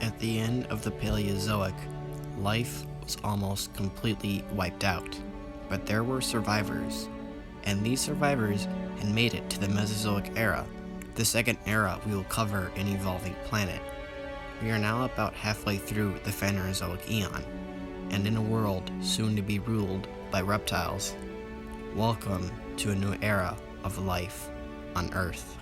At the end of the Paleozoic, life was almost completely wiped out, but there were survivors, and these survivors had made it to the Mesozoic era, the second era we will cover in Evolving Planet. We are now about halfway through the Phanerozoic Eon, and in a world soon to be ruled by reptiles. Welcome to a new era of life on Earth.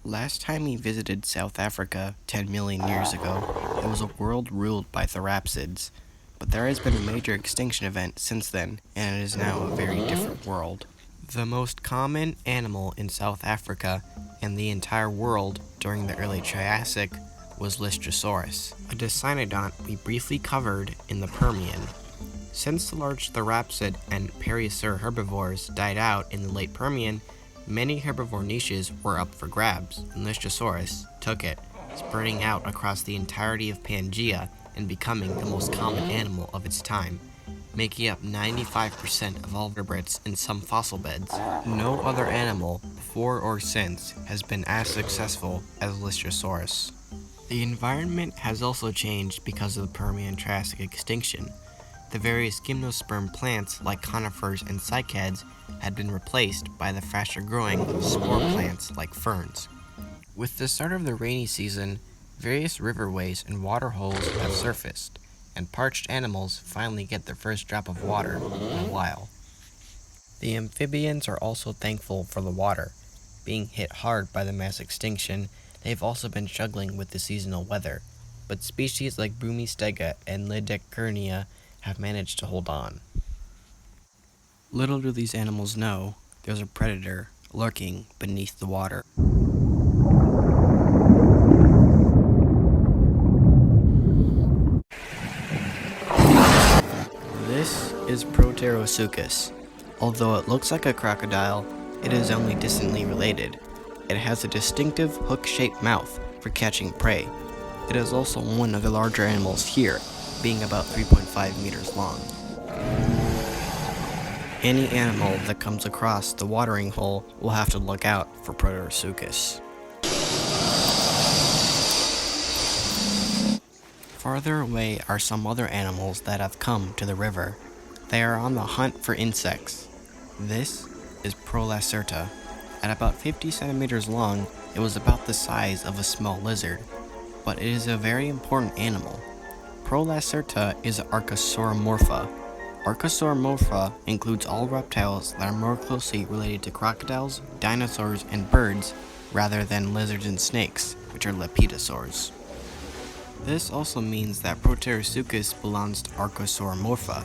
Last time we visited South Africa 10 million years ago, it was a world ruled by therapsids, but there has been a major extinction event since then, and it is now a very different world. The most common animal in South Africa and the entire world during the early Triassic was Lystrosaurus, a dicynodont we briefly covered in the Permian. Since the large therapsid and perisaur herbivores died out in the late Permian, many herbivore niches were up for grabs, and Lystrosaurus took it, spreading out across the entirety of Pangaea and becoming the most common animal of its time, making up 95% of all vertebrates in some fossil beds. No other animal, before or since, has been as successful as Lystrosaurus. The environment has also changed because of the Permian-Triassic extinction. The various gymnosperm plants like conifers and cycads had been replaced by the faster-growing spore plants like ferns. With the start of the rainy season, various riverways and water holes have surfaced, and parched animals finally get their first drop of water in a while. The amphibians are also thankful for the water. Being hit hard by the mass extinction, they've also been struggling with the seasonal weather, but species like Brumistega and Lideckernia have managed to hold on. Little do these animals know, there's a predator lurking beneath the water. This is Proterosuchus. Although it looks like a crocodile, it is only distantly related. It has a distinctive hook-shaped mouth for catching prey. It is also one of the larger animals here, being about 3.5 meters long. Any animal that comes across the watering hole will have to look out for Proterosuchus. Farther away are some other animals that have come to the river. They are on the hunt for insects. This is Prolacerta. At about 50 centimeters long, it was about the size of a small lizard, but it is a very important animal. Prolacerta is Archosauromorpha. Archosauromorpha includes all reptiles that are more closely related to crocodiles, dinosaurs, and birds, rather than lizards and snakes, which are lepidosaurs. This also means that Proterosuchus belongs to Archosauromorpha,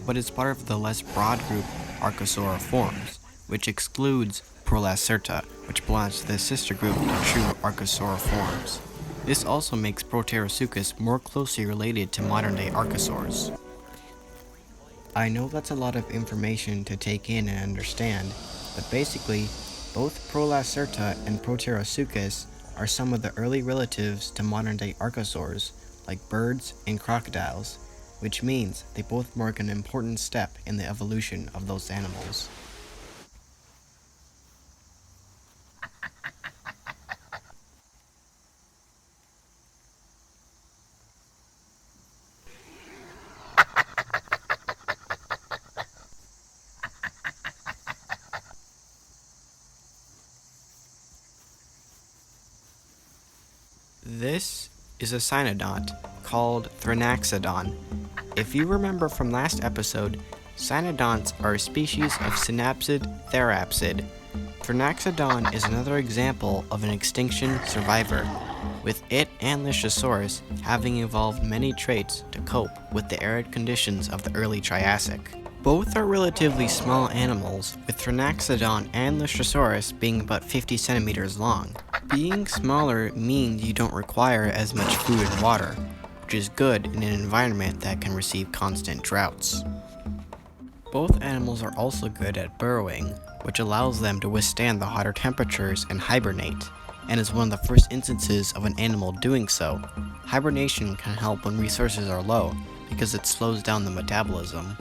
but is part of the less broad group Archosauriformes, which excludes Prolacerta, which belongs to the sister group to true Archosauriformes. This also makes Proterosuchus more closely related to modern-day archosaurs. I know that's a lot of information to take in and understand, but basically, both Prolacerta and Proterosuchus are some of the early relatives to modern-day archosaurs, like birds and crocodiles, which means they both mark an important step in the evolution of those animals. This is a cynodont called Thrinaxodon. If you remember from last episode, cynodonts are a species of synapsid therapsid. Thrinaxodon is another example of an extinction survivor, with it and Lystrosaurus having evolved many traits to cope with the arid conditions of the early Triassic. Both are relatively small animals, with Thrinaxodon and Lystrosaurus being about 50 centimeters long. Being smaller means you don't require as much food and water, which is good in an environment that can receive constant droughts. Both animals are also good at burrowing, which allows them to withstand the hotter temperatures and hibernate, and is one of the first instances of an animal doing so. Hibernation can help when resources are low, because it slows down the metabolism.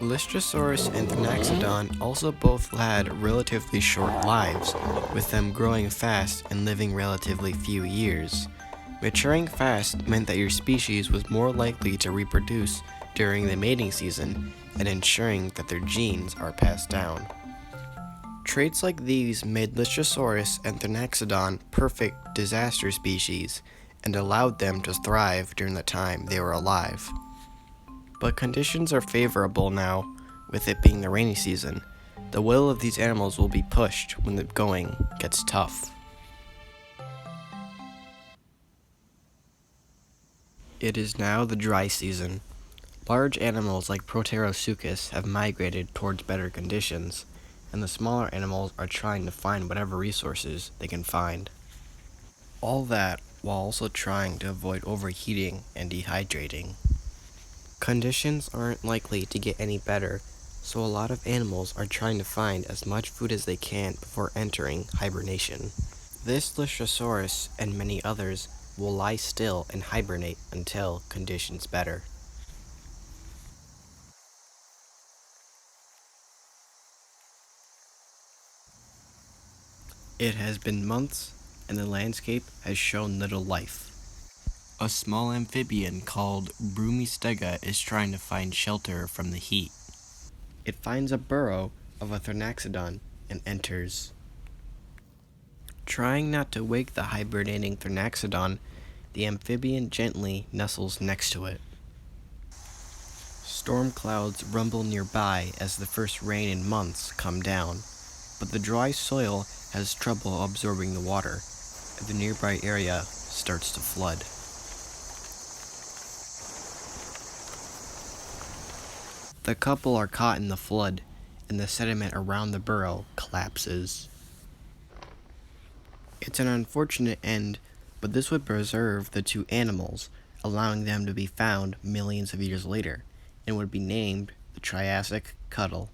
Lystrosaurus and Thanaxodon also both had relatively short lives, with them growing fast and living relatively few years. Maturing fast meant that your species was more likely to reproduce during the mating season and ensuring that their genes are passed down. Traits like these made Lystrosaurus and Thanaxodon perfect disaster species and allowed them to thrive during the time they were alive. But conditions are favorable now, with it being the rainy season. The will of these animals will be pushed when the going gets tough. It is now the dry season. Large animals like Proterosuchus have migrated towards better conditions, and the smaller animals are trying to find whatever resources they can find. All that while also trying to avoid overheating and dehydrating. Conditions aren't likely to get any better, so a lot of animals are trying to find as much food as they can before entering hibernation. This Lystrosaurus and many others will lie still and hibernate until conditions better. It has been months, and the landscape has shown little life. A small amphibian called Brumistega is trying to find shelter from the heat. It finds a burrow of a Thanaxodon and enters. Trying not to wake the hibernating Thanaxodon, the amphibian gently nestles next to it. Storm clouds rumble nearby as the first rain in months come down, but the dry soil has trouble absorbing the water, and the nearby area starts to flood. The couple are caught in the flood, and the sediment around the burrow collapses. It's an unfortunate end, but this would preserve the two animals, allowing them to be found millions of years later, and would be named the Triassic Cuttle.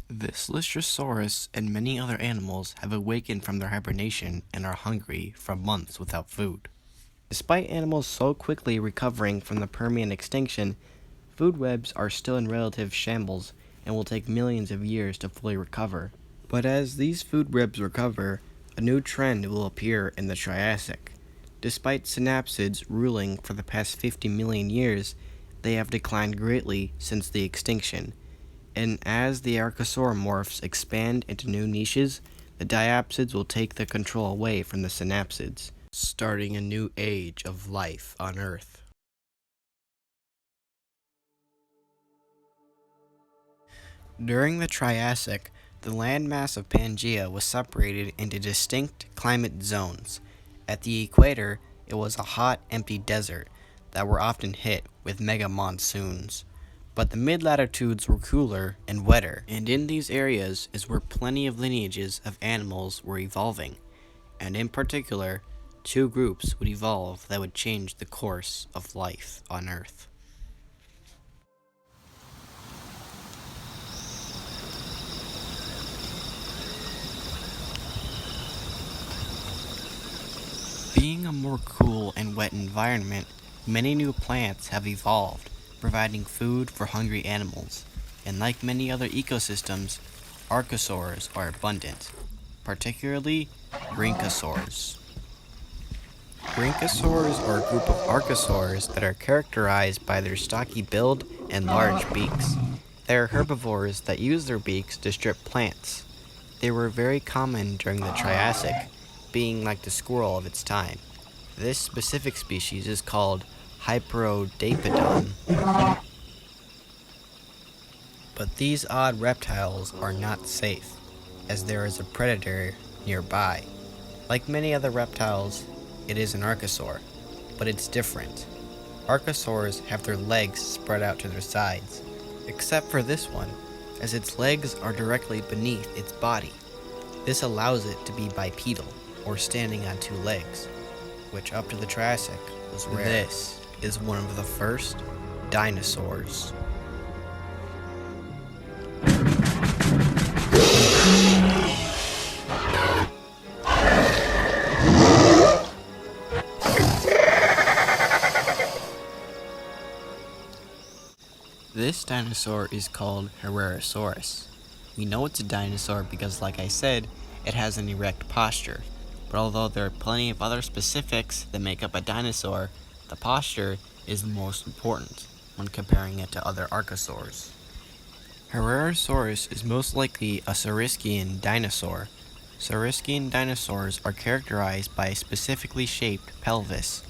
This Lystrosaurus and many other animals have awakened from their hibernation and are hungry from months without food. Despite animals so quickly recovering from the Permian extinction, food webs are still in relative shambles and will take millions of years to fully recover. But as these food webs recover, a new trend will appear in the Triassic. Despite synapsids ruling for the past 50 million years, they have declined greatly since the extinction. And as the archosauromorphs expand into new niches, the diapsids will take the control away from the synapsids, starting a new age of life on Earth. During the Triassic, the landmass of Pangaea was separated into distinct climate zones. At the equator, it was a hot, empty desert that were often hit with mega monsoons. But the mid-latitudes were cooler and wetter, and in these areas is where plenty of lineages of animals were evolving, and in particular, two groups would evolve that would change the course of life on Earth. Being a more cool and wet environment, many new plants have evolved, providing food for hungry animals, and like many other ecosystems, archosaurs are abundant, particularly brinchosaurs. Brinchosaurs are a group of archosaurs that are characterized by their stocky build and large beaks. They are herbivores that use their beaks to strip plants. They were very common during the Triassic, being like the squirrel of its time. This specific species is called Hyperodapedon. But these odd reptiles are not safe, as there is a predator nearby. Like many other reptiles, it is an archosaur, but it's different. Archosaurs have their legs spread out to their sides, except for this one, as its legs are directly beneath its body. This allows it to be bipedal, or standing on two legs, which up to the Triassic was rare. This is one of the first dinosaurs. This dinosaur is called Herrerasaurus. We know it's a dinosaur because, like I said, it has an erect posture. But although there are plenty of other specifics that make up a dinosaur, the posture is the most important when comparing it to other archosaurs. Herrerasaurus is most likely a Saurischian dinosaur. Saurischian dinosaurs are characterized by a specifically shaped pelvis.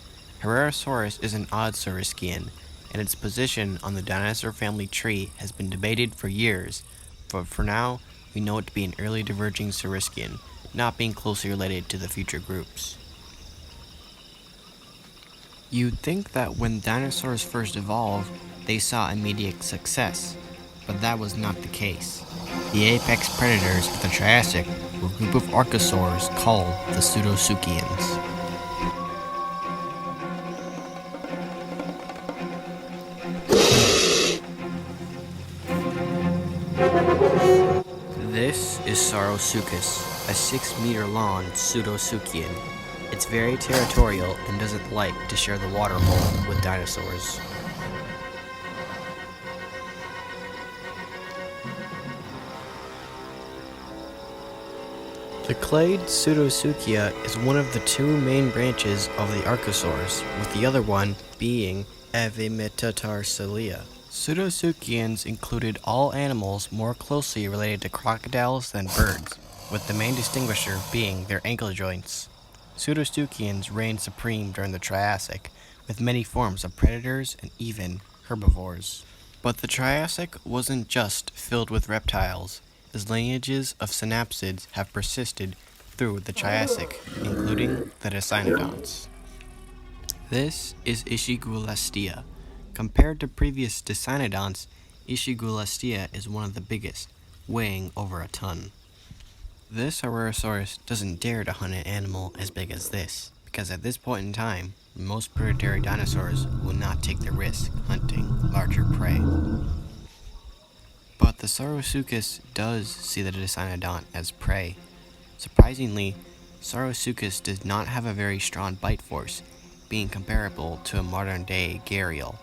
Herrerasaurus is an odd Saurischian, and its position on the dinosaur family tree has been debated for years, but for now, we know it to be an early diverging Saurischian, not being closely related to the future groups. You'd think that when dinosaurs first evolved, they saw immediate success, but that was not the case. The apex predators of the Triassic were a group of archosaurs called the Pseudosuchians. This is Saurosuchus, a 6-meter-long Pseudosuchian. It's very territorial and doesn't like to share the water hole with dinosaurs. The clade Pseudosuchia is one of the two main branches of the archosaurs, with the other one being Avimetatarsalia. Pseudosuchians included all animals more closely related to crocodiles than birds, with the main distinguisher being their ankle joints. Pseudosuchians reigned supreme during the Triassic, with many forms of predators and even herbivores. But the Triassic wasn't just filled with reptiles, as lineages of synapsids have persisted through the Triassic, including the Dicynodonts. This is Ischigualastia. Compared to previous Dicynodonts, Ischigualastia is one of the biggest, weighing over a ton. This Herrerasaurus doesn't dare to hunt an animal as big as this, because at this point in time, most predatory dinosaurs will not take the risk hunting larger prey. But the Saurosuchus does see the Dicynodont as prey. Surprisingly, Saurosuchus does not have a very strong bite force, being comparable to a modern-day gharial.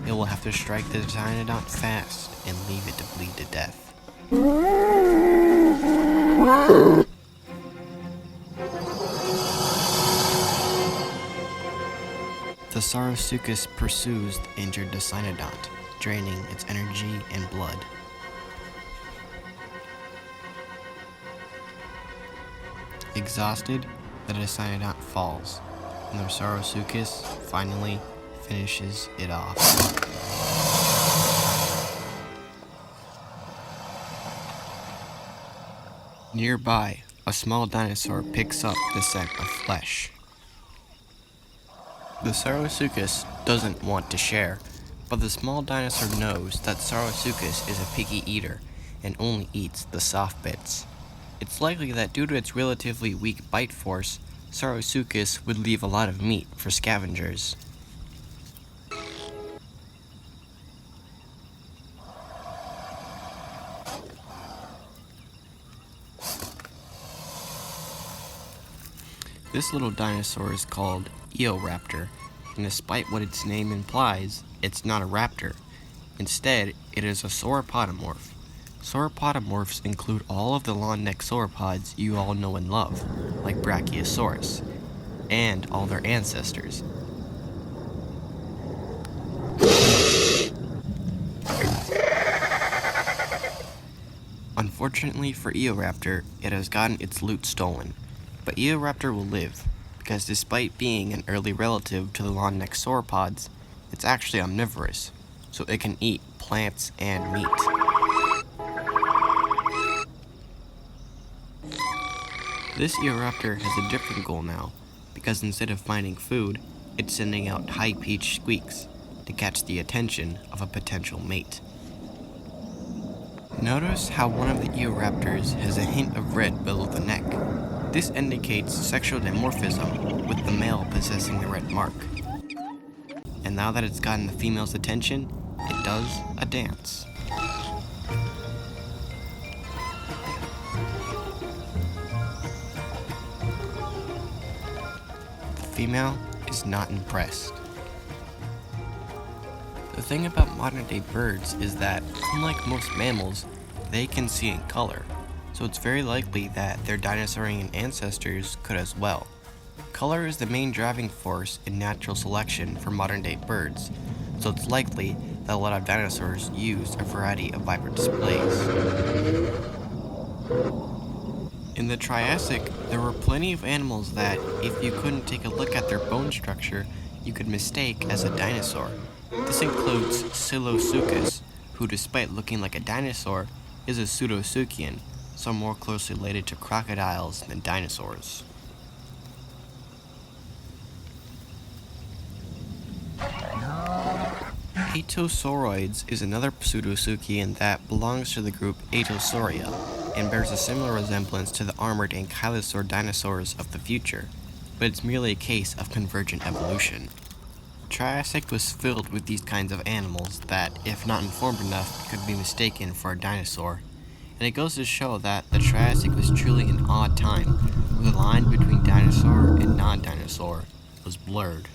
It will have to strike the Dicynodont fast and leave it to bleed to death. The Saurosuchus pursues the injured Dicynodont, draining its energy and blood. Exhausted, the Dicynodont falls, and the Saurosuchus finally finishes it off. Nearby, a small dinosaur picks up the scent of flesh. The Saurosuchus doesn't want to share, but the small dinosaur knows that Saurosuchus is a picky eater and only eats the soft bits. It's likely that due to its relatively weak bite force, Saurosuchus would leave a lot of meat for scavengers. This little dinosaur is called Eoraptor, and despite what its name implies, it's not a raptor. Instead, it is a sauropodomorph. Sauropodomorphs include all of the long-necked sauropods you all know and love, like Brachiosaurus, and all their ancestors. Unfortunately for Eoraptor, it has gotten its loot stolen, but Eoraptor will live, because despite being an early relative to the long-necked sauropods, it's actually omnivorous, so it can eat plants and meat. This Eoraptor has a different goal now, because instead of finding food, it's sending out high-pitched squeaks to catch the attention of a potential mate. Notice how one of the Eoraptors has a hint of red below the neck. This indicates sexual dimorphism, with the male possessing the red mark. And now that it's gotten the female's attention, it does a dance. The female is not impressed. The thing about modern day birds is that, unlike most mammals, they can see in color, so it's very likely that their dinosaurian ancestors could as well. Color is the main driving force in natural selection for modern day birds, so it's likely that a lot of dinosaurs used a variety of vibrant displays. In the Triassic, there were plenty of animals that, if you couldn't take a look at their bone structure, you could mistake as a dinosaur. This includes Silosuchus, who, despite looking like a dinosaur, is a pseudosuchian, so more closely related to crocodiles than dinosaurs. Atosauroids is another pseudosuchian that belongs to the group Atosauria and bears a similar resemblance to the armored ankylosaur dinosaurs of the future, but it's merely a case of convergent evolution. Triassic was filled with these kinds of animals that, if not informed enough, could be mistaken for a dinosaur, and it goes to show that the Triassic was truly an odd time, where the line between dinosaur and non-dinosaur was blurred.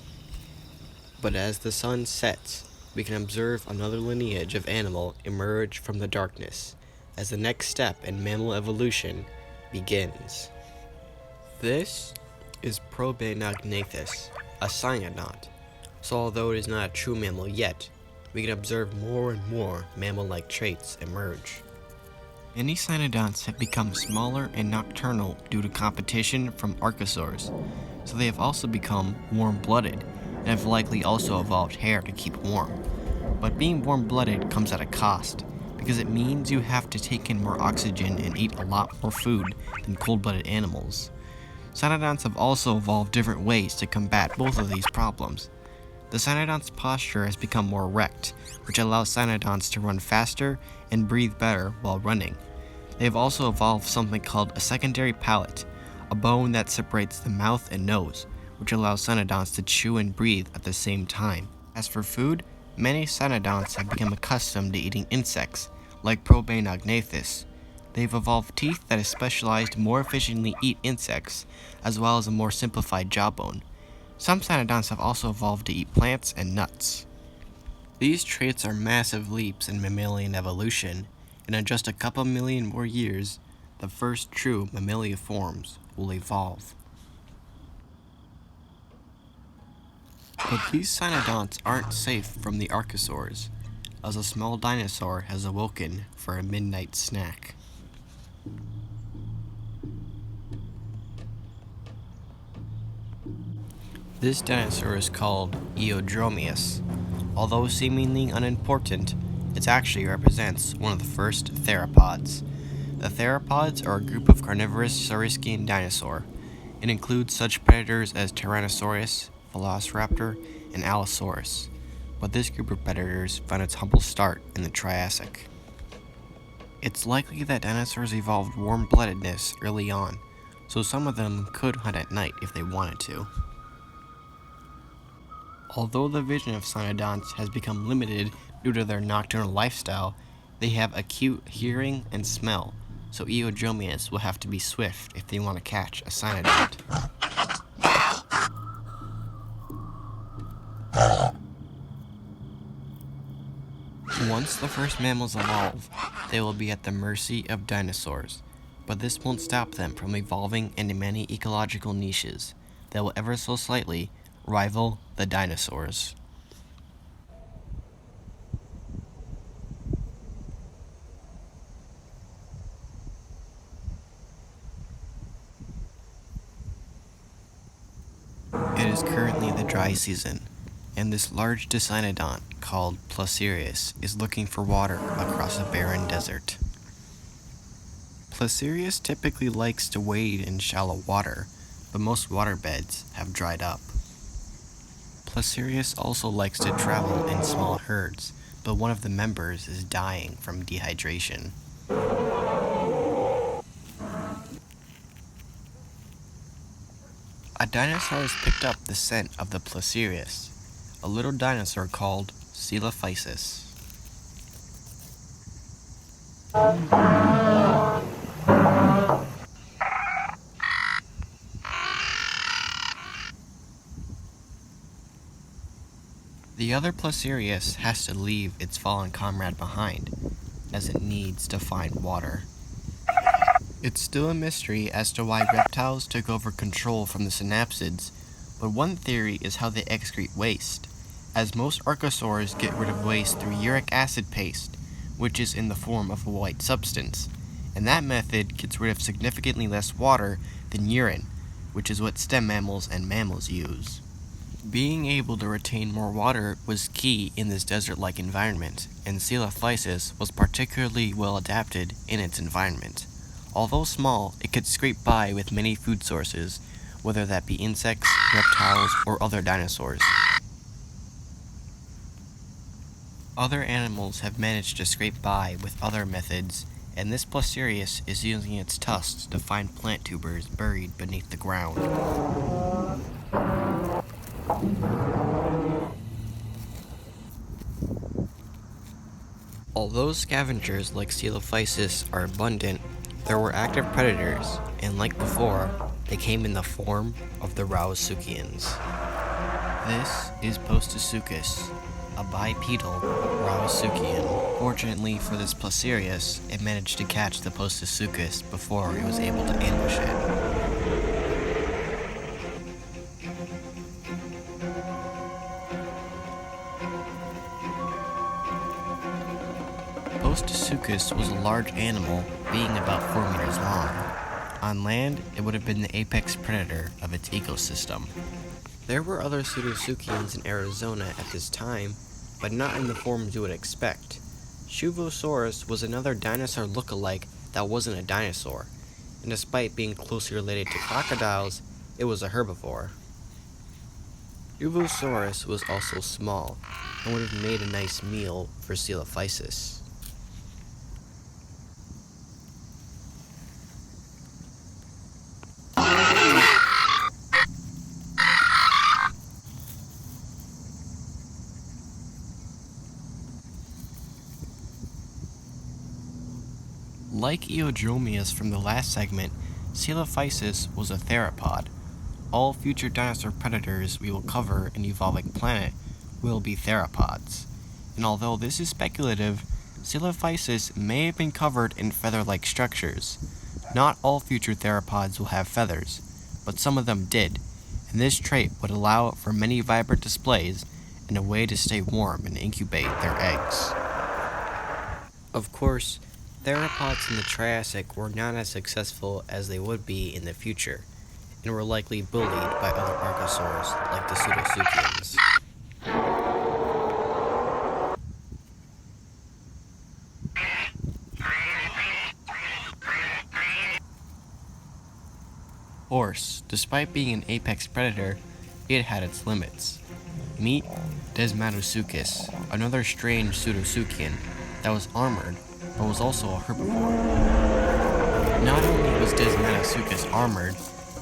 But as the sun sets, we can observe another lineage of animal emerge from the darkness, as the next step in mammal evolution begins. This is Probenognathus, a cynodont. So although it is not a true mammal yet, we can observe more and more mammal-like traits emerge. Many cynodonts have become smaller and nocturnal due to competition from archosaurs, so they have also become warm-blooded, and have likely also evolved hair to keep warm. But being warm-blooded comes at a cost, because it means you have to take in more oxygen and eat a lot more food than cold-blooded animals. Cynodonts have also evolved different ways to combat both of these problems. The cynodont's posture has become more erect, which allows cynodonts to run faster and breathe better while running. They have also evolved something called a secondary palate, a bone that separates the mouth and nose, which allows cynodonts to chew and breathe at the same time. As for food, many cynodonts have become accustomed to eating insects, like Probenognathus. They've evolved teeth that are specialized to more efficiently eat insects, as well as a more simplified jawbone. Some cynodonts have also evolved to eat plants and nuts. These traits are massive leaps in mammalian evolution, and in just a couple million more years, the first true mammaliforms will evolve. But these cynodonts aren't safe from the archosaurs, as a small dinosaur has awoken for a midnight snack. This dinosaur is called Eodromius. Although seemingly unimportant, it actually represents one of the first theropods. The theropods are a group of carnivorous saurischian dinosaur. It includes such predators as Tyrannosaurus, Velociraptor, and Allosaurus, but this group of predators found its humble start in the Triassic. It's likely that dinosaurs evolved warm-bloodedness early on, so some of them could hunt at night if they wanted to. Although the vision of cynodonts has become limited due to their nocturnal lifestyle, they have acute hearing and smell, so Eodromius will have to be swift if they want to catch a cynodont. Once the first mammals evolve, they will be at the mercy of dinosaurs, but this won't stop them from evolving into many ecological niches that will ever so slightly rival the dinosaurs. It is currently the dry season, and this large dicynodont called Placerius is looking for water across a barren desert. Placerius typically likes to wade in shallow water, but most waterbeds have dried up. Placerius also likes to travel in small herds, but one of the members is dying from dehydration. A dinosaur has picked up the scent of the Placerius, a little dinosaur called Coelophysis. The other Placerius has to leave its fallen comrade behind, as it needs to find water. It's still a mystery as to why reptiles took over control from the synapsids, but one theory is how they excrete waste, as most archosaurs get rid of waste through uric acid paste, which is in the form of a white substance, and that method gets rid of significantly less water than urine, which is what stem mammals and mammals use. Being able to retain more water was key in this desert-like environment, and Coelophysis was particularly well adapted in its environment. Although small, it could scrape by with many food sources, whether that be insects, reptiles, or other dinosaurs. Other animals have managed to scrape by with other methods, and this Placerius is using its tusks to find plant tubers buried beneath the ground. Although scavengers like Coelophysis are abundant, there were active predators, and like before, they came in the form of the Rauisuchians. This is Postosuchus, a bipedal Rauisuchian. Fortunately for this Placerius, it managed to catch the Postosuchus before it was able to ambush it. Postosuchus was a large animal, being about 4 meters long. On land, it would have been the apex predator of its ecosystem. There were other Pseudosuchians in Arizona at this time, but not in the forms you would expect. Shuvosaurus was another dinosaur look-alike that wasn't a dinosaur, and despite being closely related to crocodiles, it was a herbivore. Shuvosaurus was also small, and would have made a nice meal for Coelophysis. Like Eodromius from the last segment, Coelophysis was a theropod. All future dinosaur predators we will cover in Evolving Planet will be theropods. And although this is speculative, Coelophysis may have been covered in feather-like structures. Not all future theropods will have feathers, but some of them did, and this trait would allow for many vibrant displays and a way to stay warm and incubate their eggs. Of course, theropods in the Triassic were not as successful as they would be in the future, and were likely bullied by other archosaurs like the Pseudosuchians. Horse, despite being an apex predator, it had its limits. Meet Desmatosuchus, another strange Pseudosuchian that was armored, but was also a herbivore. Not only was Desmatosuchus armored,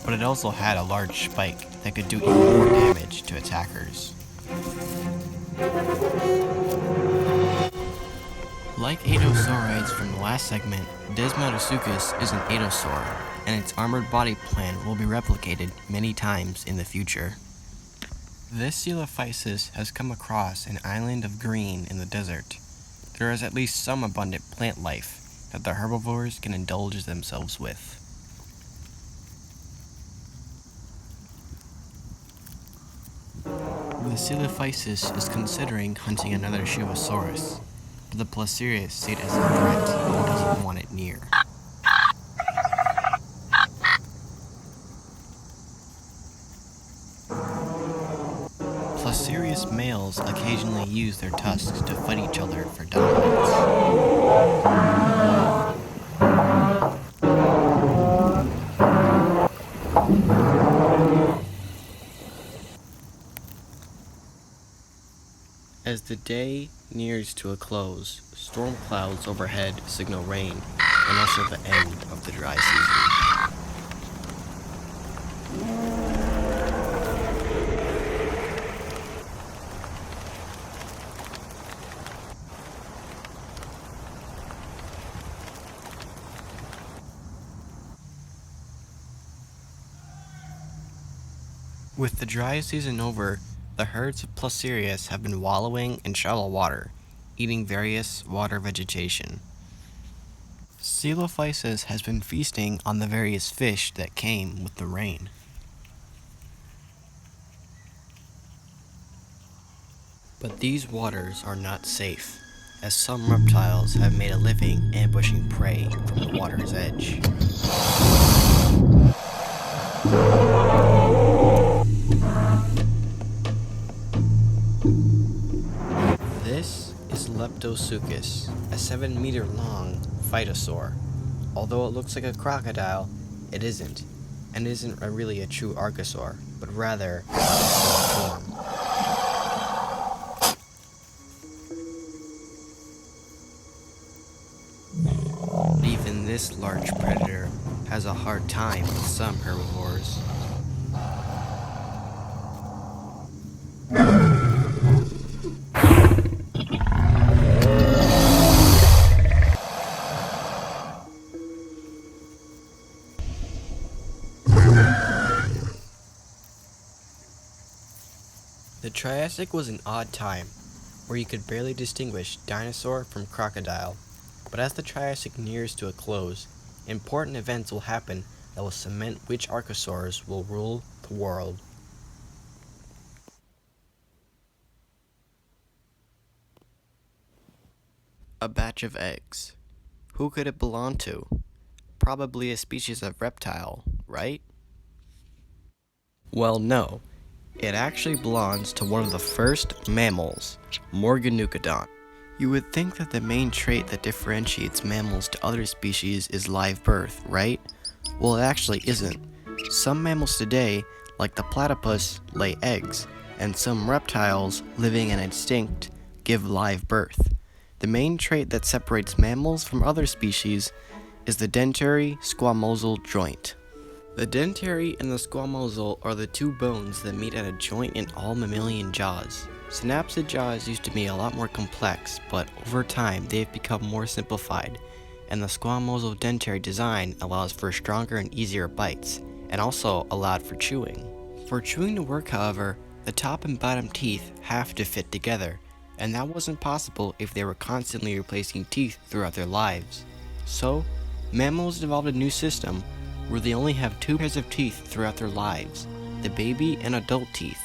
but it also had a large spike that could do even more damage to attackers. Like Adosaurids from the last segment, Desmatosuchus is an Adosaur, and its armored body plan will be replicated many times in the future. This Coelophysis has come across an island of green in the desert. There is at least some abundant plant life that the herbivores can indulge themselves with. The Coelophysis is considering hunting another Shuvosaurus, but the Placerius see it as a threat and doesn't want it near. Placerius males occasionally use their tusks to fight each other for dominance. As the day nears to a close, storm clouds overhead signal rain and also the end of the dry season. With the dry season over, The herds of Placerius have been wallowing in shallow water, eating various water vegetation. Coelophysis has been feasting on the various fish that came with the rain. But these waters are not safe, as some reptiles have made a living ambushing prey from the water's edge. This is Leptosuchus, a 7-meter long phytosaur. Although it looks like a crocodile, it isn't, and isn't really a true archosaur, but rather a dinosaur form. Even this large predator has a hard time with some herbivores. The Triassic was an odd time, where you could barely distinguish dinosaur from crocodile. But as the Triassic nears to a close, important events will happen that will cement which archosaurs will rule the world. A batch of eggs. Who could it belong to? Probably a species of reptile, right? Well, no. It actually belongs to one of the first mammals, Morganucodon. You would think that the main trait that differentiates mammals to other species is live birth, right? Well, it actually isn't. Some mammals today, like the platypus, lay eggs, and some reptiles, living in extinct, give live birth. The main trait that separates mammals from other species is the dentary squamosal joint. The dentary and the squamosal are the two bones that meet at a joint in all mammalian jaws. Synapsid jaws used to be a lot more complex, but over time they have become more simplified, and the squamosal dentary design allows for stronger and easier bites, and also allowed for chewing. For chewing to work, however, the top and bottom teeth have to fit together, and that wasn't possible if they were constantly replacing teeth throughout their lives. So, mammals developed a new system where they only have 2 pairs of teeth throughout their lives, the baby and adult teeth.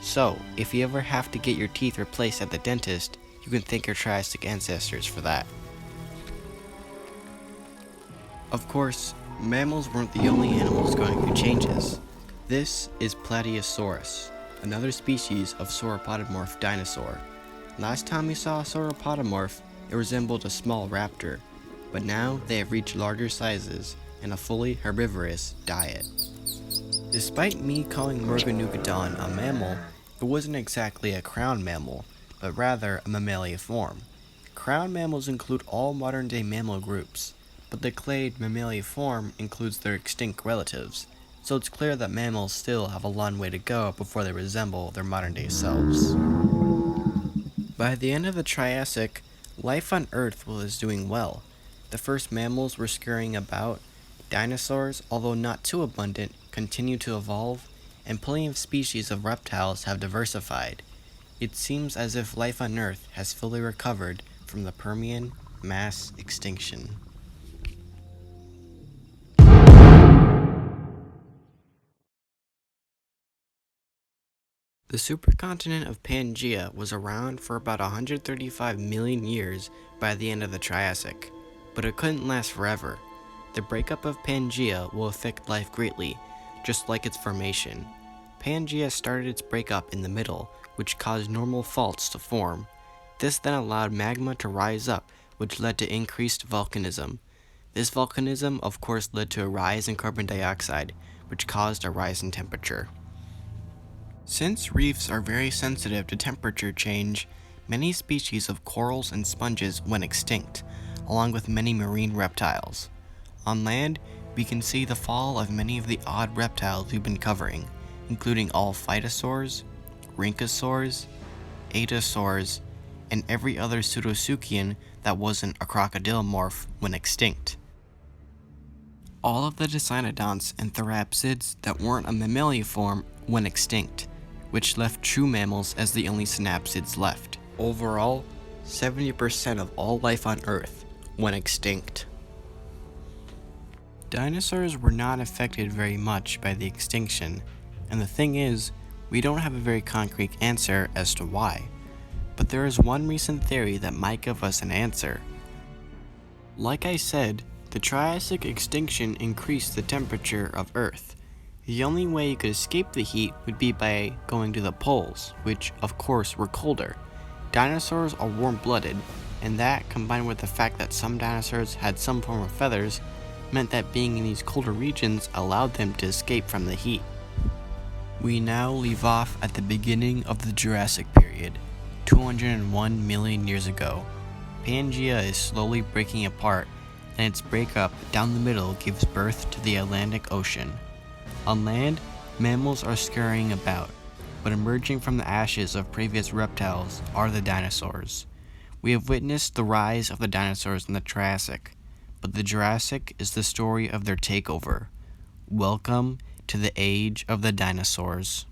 So, if you ever have to get your teeth replaced at the dentist, you can thank your Triassic ancestors for that. Of course, mammals weren't the only animals going through changes. This is Plateosaurus, another species of sauropodomorph dinosaur. Last time we saw a sauropodomorph, it resembled a small raptor, but now they have reached larger sizes and a fully herbivorous diet. Despite me calling Morganucodon a mammal, it wasn't exactly a crown mammal, but rather a mammaliform. Crown mammals include all modern-day mammal groups, but the clade mammaliform includes their extinct relatives, so it's clear that mammals still have a long way to go before they resemble their modern-day selves. By the end of the Triassic, life on Earth was doing well. The first mammals were scurrying about. Dinosaurs, although not too abundant, continue to evolve, and plenty of species of reptiles have diversified. It seems as if life on Earth has fully recovered from the Permian mass extinction. The supercontinent of Pangaea was around for about 135 million years by the end of the Triassic, but it couldn't last forever. The breakup of Pangaea will affect life greatly, just like its formation. Pangaea started its breakup in the middle, which caused normal faults to form. This then allowed magma to rise up, which led to increased volcanism. This volcanism, of course, led to a rise in carbon dioxide, which caused a rise in temperature. Since reefs are very sensitive to temperature change, many species of corals and sponges went extinct, along with many marine reptiles. On land, we can see the fall of many of the odd reptiles we've been covering, including all phytosaurs, rhynchosaurs, atosaurs, and every other pseudosuchian that wasn't a crocodilomorph when extinct. All of the Dicynodonts and therapsids that weren't a mammaliform went extinct. which left true mammals as the only synapsids left. Overall, 70% of all life on Earth went extinct. Dinosaurs were not affected very much by the extinction, and the thing is, we don't have a very concrete answer as to why. But there is one recent theory that might give us an answer. Like I said, the Triassic extinction increased the temperature of Earth. The only way you could escape the heat would be by going to the poles, which of course were colder. Dinosaurs are warm-blooded, and that, combined with the fact that some dinosaurs had some form of feathers, meant that being in these colder regions allowed them to escape from the heat. We now leave off at the beginning of the Jurassic period, 201 million years ago. Pangea is slowly breaking apart, and its breakup down the middle gives birth to the Atlantic Ocean. On land, mammals are scurrying about, but emerging from the ashes of previous reptiles are the dinosaurs. We have witnessed the rise of the dinosaurs in the Triassic, but the Jurassic is the story of their takeover. Welcome to the Age of the Dinosaurs.